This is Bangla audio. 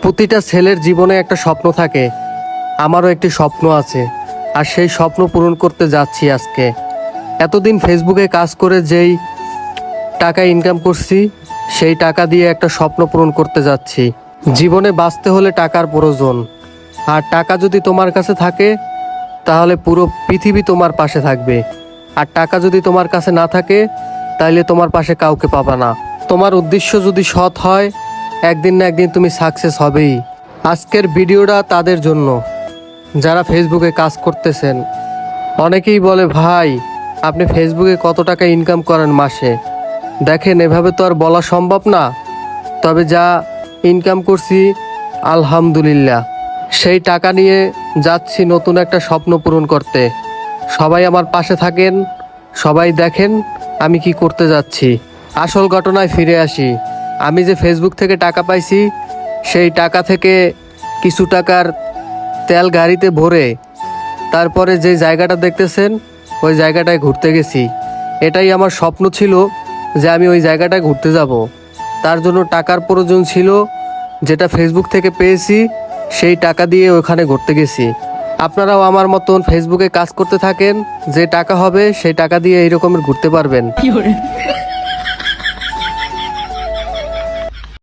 প্রতিটা ছেলের জীবনে একটা স্বপ্ন থাকে। আমারও একটি স্বপ্ন আছে, আর সেই স্বপ্ন পূরণ করতে যাচ্ছি আজকে। এতদিন ফেসবুকে কাজ করে যেই টাকা ইনকাম করছি, সেই টাকা দিয়ে একটা স্বপ্ন পূরণ করতে যাচ্ছি। জীবনে বাঁচতে হলে টাকার প্রয়োজন, আর টাকা যদি তোমার কাছে থাকে তাহলে পুরো পৃথিবী তোমার পাশে থাকবে। আর টাকা যদি তোমার কাছে না থাকে তাহলে তোমার পাশে কাউকে পাবা না। তোমার উদ্দেশ্য যদি সৎ হয়, একদিন না একদিন তুমি সাকসেস হবেই। আজকের ভিডিওটা তাদের জন্য যারা ফেসবুকে কাজ করতেছেন। অনেকেই বলে, ভাই আপনি ফেসবুকে কত টাকা ইনকাম করেন মাসে? দেখেন, এভাবে তো আর বলা সম্ভব না, তবে যা ইনকাম করছি আলহামদুলিল্লাহ, সেই টাকা নিয়ে যাচ্ছি নতুন একটা স্বপ্ন পূরণ করতে। সবাই আমার পাশে থাকেন, সবাই দেখেন আমি কি করতে যাচ্ছি। আসল ঘটনায় ফিরে আসি। আমি যে ফেসবুক থেকে টাকা পাইছি, সেই টাকা থেকে কিছু টাকার তেল গাড়িতে ভরে তারপরে যে জায়গাটা দেখতেছেন ওই জায়গাটায় ঘুরতে গেছি। এটাই আমার স্বপ্ন ছিল যে আমি ওই জায়গাটায় ঘুরতে যাব। তার জন্য টাকার প্রয়োজন ছিল, যেটা ফেসবুক থেকে পেয়েছি সেই টাকা দিয়ে ওখানে ঘুরতে গেছি। আপনারাও আমার মতন ফেসবুকে কাজ করতে থাকেন, যে টাকা হবে সেই টাকা দিয়ে এই রকমের ঘুরতে পারবেন।